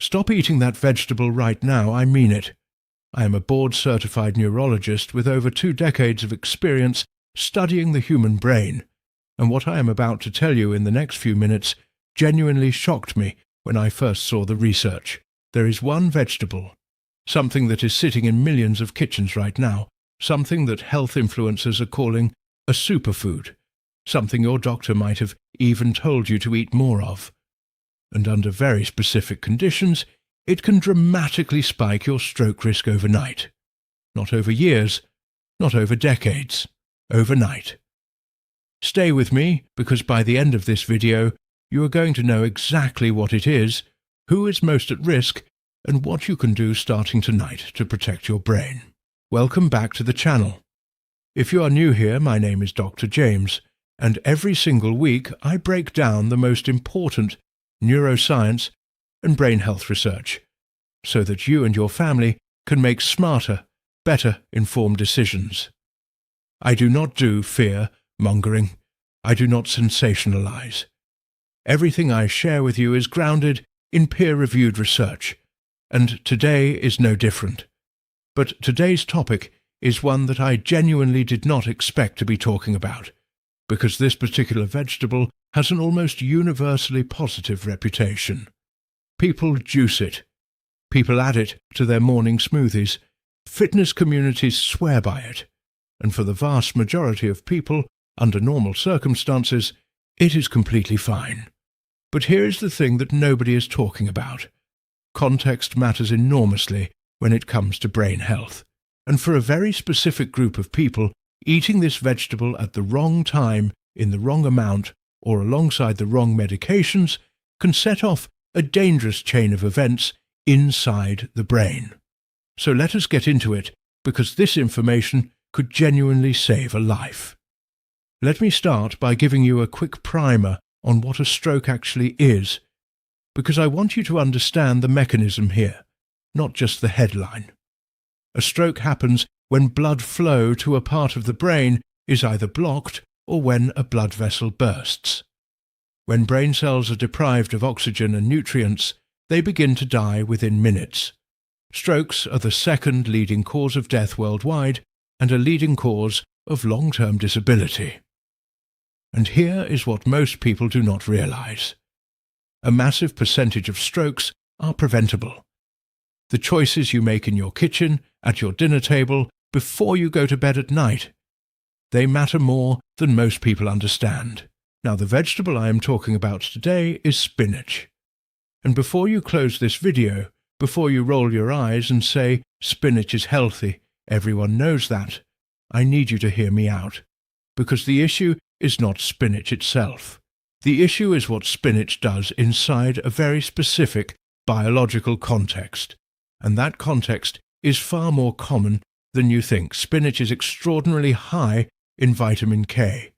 Stop eating that vegetable right now, I mean it. I am a board-certified neurologist with over 2 decades of experience studying the human brain, and what I am about to tell you in the next few minutes genuinely shocked me when I first saw the research. There is one vegetable, something that is sitting in millions of kitchens right now, something that health influencers are calling a superfood, something your doctor might have even told you to eat more of. And under very specific conditions, it can dramatically spike your stroke risk overnight. Not over years, not over decades, overnight. Stay with me, because by the end of this video, you are going to know exactly what it is, who is most at risk, and what you can do starting tonight to protect your brain. Welcome back to the channel. If you are new here, my name is Dr. James, and every single week I break down the most important neuroscience and brain health research, so that you and your family can make smarter, better informed decisions. I do not do fear-mongering. I do not sensationalize. Everything I share with you is grounded in peer-reviewed research, and today is no different. But today's topic is one that I genuinely did not expect to be talking about, because this particular vegetable has an almost universally positive reputation. People juice it. People add it to their morning smoothies. Fitness communities swear by it. And for the vast majority of people, under normal circumstances, it is completely fine. But here is the thing that nobody is talking about. Context matters enormously when it comes to brain health. And for a very specific group of people, eating this vegetable at the wrong time, in the wrong amount, or alongside the wrong medications, can set off a dangerous chain of events inside the brain. So let us get into it, because this information could genuinely save a life. Let me start by giving you a quick primer on what a stroke actually is, because I want you to understand the mechanism here, not just the headline. A stroke happens when blood flow to a part of the brain is either blocked or when a blood vessel bursts. When brain cells are deprived of oxygen and nutrients, they begin to die within minutes. Strokes are the second leading cause of death worldwide and a leading cause of long-term disability. And here is what most people do not realize. A massive percentage of strokes are preventable. The choices you make in your kitchen, at your dinner table, before you go to bed at night, they matter more than most people understand. Now, the vegetable I am talking about today is spinach. And before you close this video, before you roll your eyes and say, spinach is healthy, everyone knows that, I need you to hear me out. Because the issue is not spinach itself. The issue is what spinach does inside a very specific biological context. And that context is far more common than you think. Spinach is extraordinarily high in vitamin K.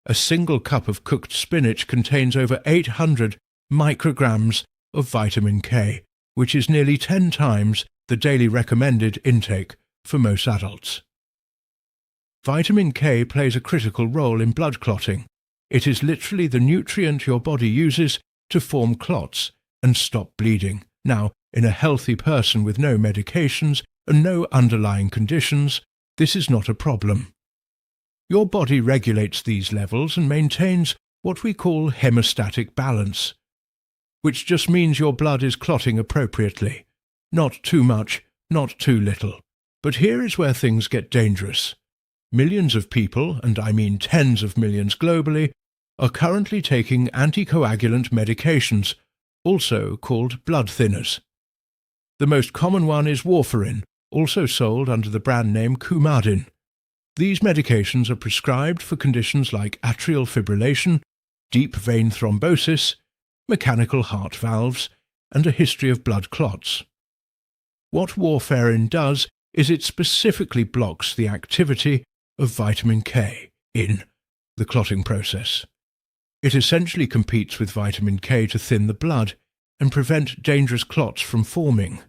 A single cup of cooked spinach contains over 800 micrograms of vitamin K, which is nearly 10 times the daily recommended intake for most adults. Vitamin K plays a critical role in blood clotting. It is literally the nutrient your body uses to form clots and stop bleeding. Now, in a healthy person with no medications and no underlying conditions, this is not a problem. Your body regulates these levels and maintains what we call hemostatic balance, which just means your blood is clotting appropriately. Not too much, not too little. But here is where things get dangerous. Millions of people, and I mean tens of millions globally, are currently taking anticoagulant medications, also called blood thinners. The most common one is warfarin, also sold under the brand name Coumadin. These medications are prescribed for conditions like atrial fibrillation, deep vein thrombosis, mechanical heart valves, and a history of blood clots. What warfarin does is it specifically blocks the activity of vitamin K in the clotting process. It essentially competes with vitamin K to thin the blood and prevent dangerous clots from forming.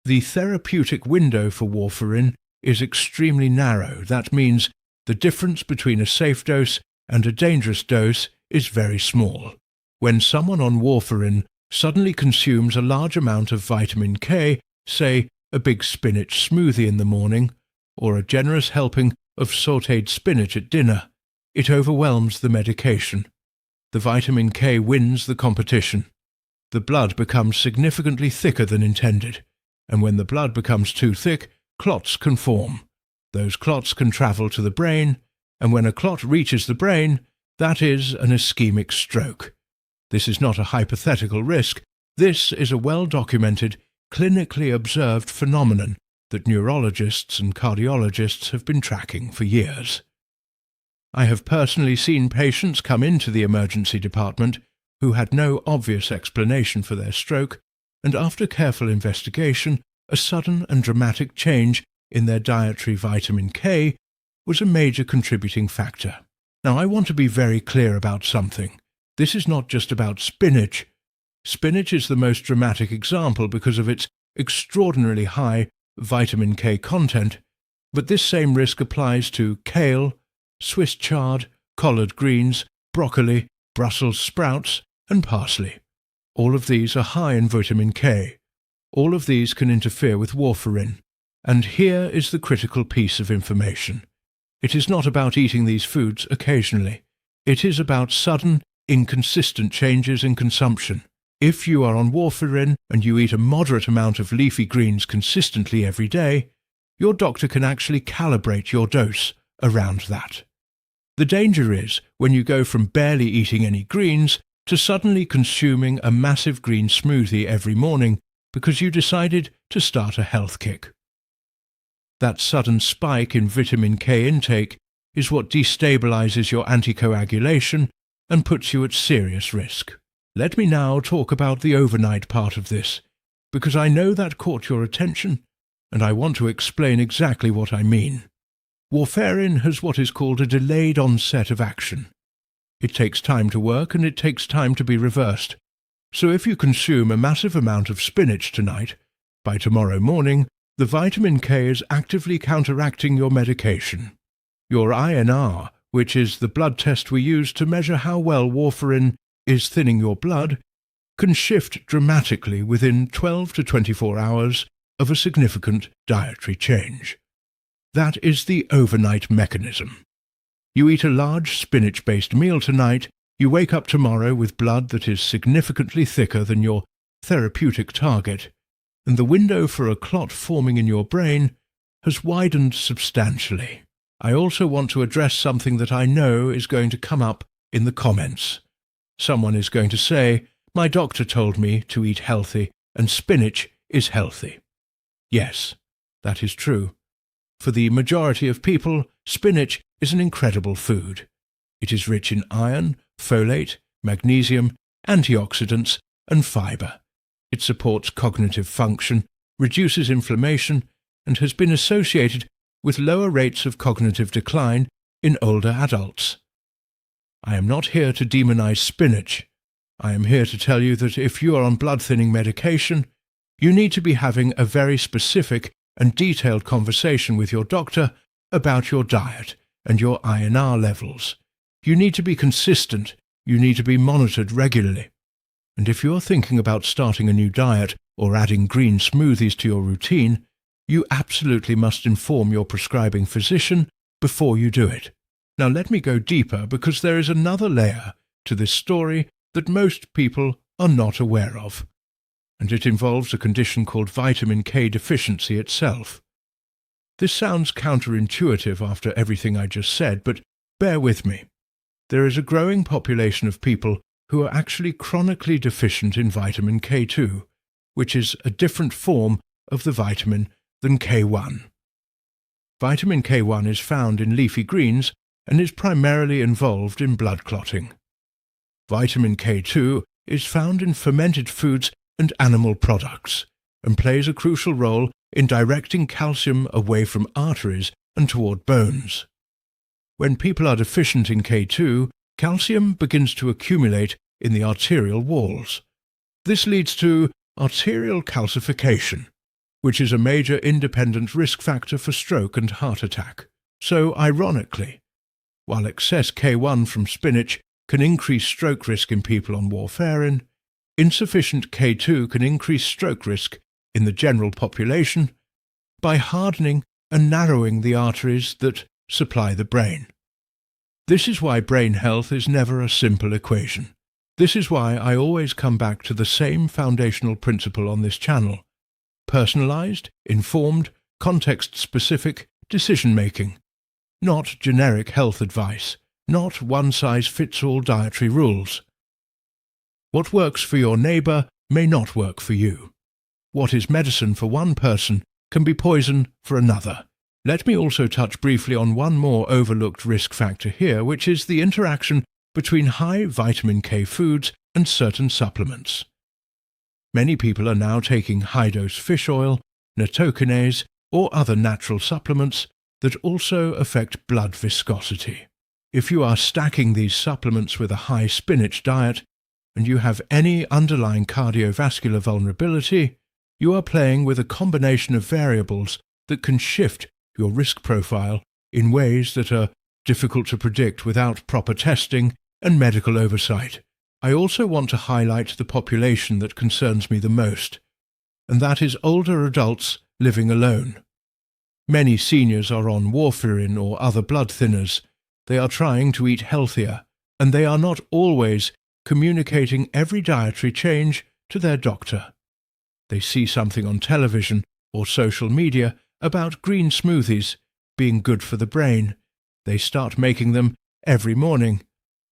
The therapeutic window for warfarin is extremely narrow. That means the difference between a safe dose and a dangerous dose is very small. When someone on warfarin suddenly consumes a large amount of vitamin K, say a big spinach smoothie in the morning, or a generous helping of sautéed spinach at dinner, it overwhelms the medication. The vitamin K wins the competition. The blood becomes significantly thicker than intended, and when the blood becomes too thick, clots can form. Those clots can travel to the brain, and when a clot reaches the brain, that is an ischemic stroke. This is not a hypothetical risk. This is a well-documented, clinically observed phenomenon that neurologists and cardiologists have been tracking for years. I have personally seen patients come into the emergency department who had no obvious explanation for their stroke, and after careful investigation, a sudden and dramatic change in their dietary vitamin K was a major contributing factor. Now, I want to be very clear about something. This is not just about spinach. Spinach is the most dramatic example because of its extraordinarily high vitamin K content, but this same risk applies to kale, Swiss chard, collard greens, broccoli, Brussels sprouts, and parsley. All of these are high in vitamin K. All of these can interfere with warfarin. And here is the critical piece of information. It is not about eating these foods occasionally. It is about sudden, inconsistent changes in consumption. If you are on warfarin and you eat a moderate amount of leafy greens consistently every day, your doctor can actually calibrate your dose around that. The danger is when you go from barely eating any greens to suddenly consuming a massive green smoothie every morning because you decided to start a health kick. That sudden spike in vitamin K intake is what destabilizes your anticoagulation and puts you at serious risk. Let me now talk about the overnight part of this, because I know that caught your attention, and I want to explain exactly what I mean. Warfarin has what is called a delayed onset of action. It takes time to work and it takes time to be reversed. So if you consume a massive amount of spinach tonight, by tomorrow morning, the vitamin K is actively counteracting your medication. Your INR, which is the blood test we use to measure how well warfarin is thinning your blood, can shift dramatically within 12 to 24 hours of a significant dietary change. That is the overnight mechanism. You eat a large spinach-based meal tonight, you wake up tomorrow with blood that is significantly thicker than your therapeutic target, and the window for a clot forming in your brain has widened substantially. I also want to address something that I know is going to come up in the comments. Someone is going to say, "My doctor told me to eat healthy, and spinach is healthy." Yes, that is true. For the majority of people, spinach is an incredible food. It is rich in iron, folate, magnesium, antioxidants, and fiber. It supports cognitive function, reduces inflammation, and has been associated with lower rates of cognitive decline in older adults. I am not here to demonize spinach. I am here to tell you that if you are on blood-thinning medication, you need to be having a very specific and detailed conversation with your doctor about your diet and your INR levels. You need to be consistent. You need to be monitored regularly. And if you're thinking about starting a new diet or adding green smoothies to your routine, you absolutely must inform your prescribing physician before you do it. Now let me go deeper because there is another layer to this story that most people are not aware of, and it involves a condition called vitamin K deficiency itself. This sounds counterintuitive after everything I just said, but bear with me. There is a growing population of people who are actually chronically deficient in vitamin K2, which is a different form of the vitamin than K1. Vitamin K1 is found in leafy greens and is primarily involved in blood clotting. Vitamin K2 is found in fermented foods and animal products, and plays a crucial role in directing calcium away from arteries and toward bones. When people are deficient in K2, calcium begins to accumulate in the arterial walls. This leads to arterial calcification, which is a major independent risk factor for stroke and heart attack. So, ironically, while excess K1 from spinach can increase stroke risk in people on warfarin, insufficient K2 can increase stroke risk in the general population by hardening and narrowing the arteries that supply the brain. This is why brain health is never a simple equation. This is why I always come back to the same foundational principle on this channel: personalized, informed, context-specific decision-making, not generic health advice, not one-size-fits-all dietary rules. What works for your neighbor may not work for you. What is medicine for one person can be poison for another. Let me also touch briefly on one more overlooked risk factor here, which is the interaction between high vitamin K foods and certain supplements. Many people are now taking high-dose fish oil, nattokinase, or other natural supplements that also affect blood viscosity. If you are stacking these supplements with a high spinach diet, and you have any underlying cardiovascular vulnerability, you are playing with a combination of variables that can shift your risk profile in ways that are difficult to predict without proper testing and medical oversight. I also want to highlight the population that concerns me the most, and that is older adults living alone. Many seniors are on warfarin or other blood thinners. They are trying to eat healthier, and they are not always communicating every dietary change to their doctor. They see something on television or social media about green smoothies being good for the brain. They start making them every morning.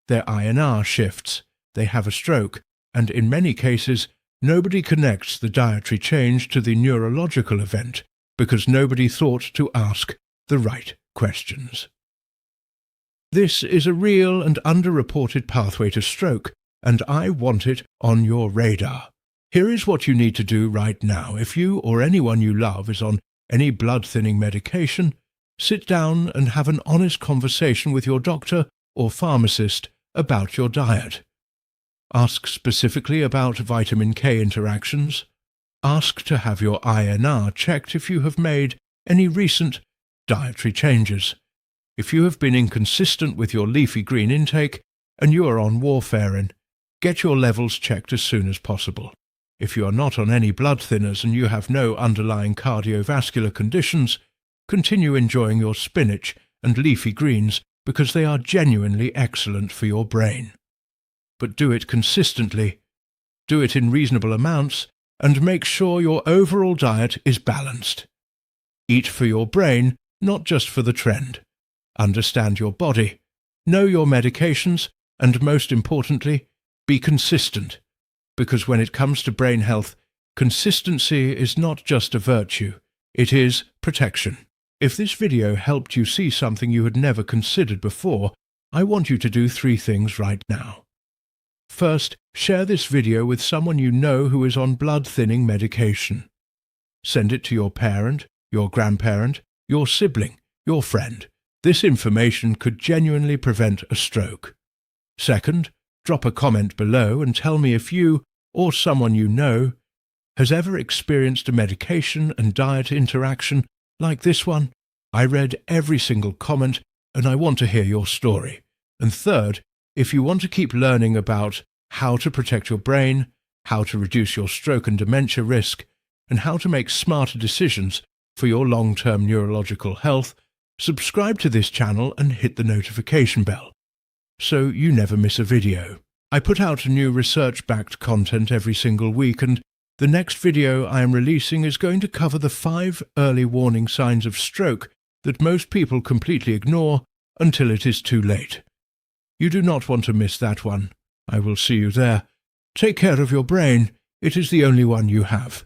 Their INR shifts. They have a stroke, and in many cases, nobody connects the dietary change to the neurological event because nobody thought to ask the right questions. This is a real and underreported pathway to stroke, and I want it on your radar. Here is what you need to do right now. If you or anyone you love is on any blood-thinning medication, sit down and have an honest conversation with your doctor or pharmacist about your diet. Ask specifically about vitamin K interactions. Ask to have your INR checked if you have made any recent dietary changes. If you have been inconsistent with your leafy green intake and you are on warfarin, get your levels checked as soon as possible. If you are not on any blood thinners and you have no underlying cardiovascular conditions, continue enjoying your spinach and leafy greens because they are genuinely excellent for your brain. But do it consistently, do it in reasonable amounts, and make sure your overall diet is balanced. Eat for your brain, not just for the trend. Understand your body, know your medications, and most importantly, be consistent. Because when it comes to brain health, consistency is not just a virtue, it is protection. If this video helped you see something you had never considered before, I want you to do 3 things right now. First, share this video with someone you know who is on blood-thinning medication. Send it to your parent, your grandparent, your sibling, your friend. This information could genuinely prevent a stroke. Second, drop a comment below and tell me if you, or someone you know, has ever experienced a medication and diet interaction like this one. I read every single comment and I want to hear your story. And third, if you want to keep learning about how to protect your brain, how to reduce your stroke and dementia risk, and how to make smarter decisions for your long-term neurological health, subscribe to this channel and hit the notification bell, so you never miss a video. I put out new research-backed content every single week, and the next video I am releasing is going to cover the 5 early warning signs of stroke that most people completely ignore until it is too late. You do not want to miss that one. I will see you there. Take care of your brain. It is the only one you have.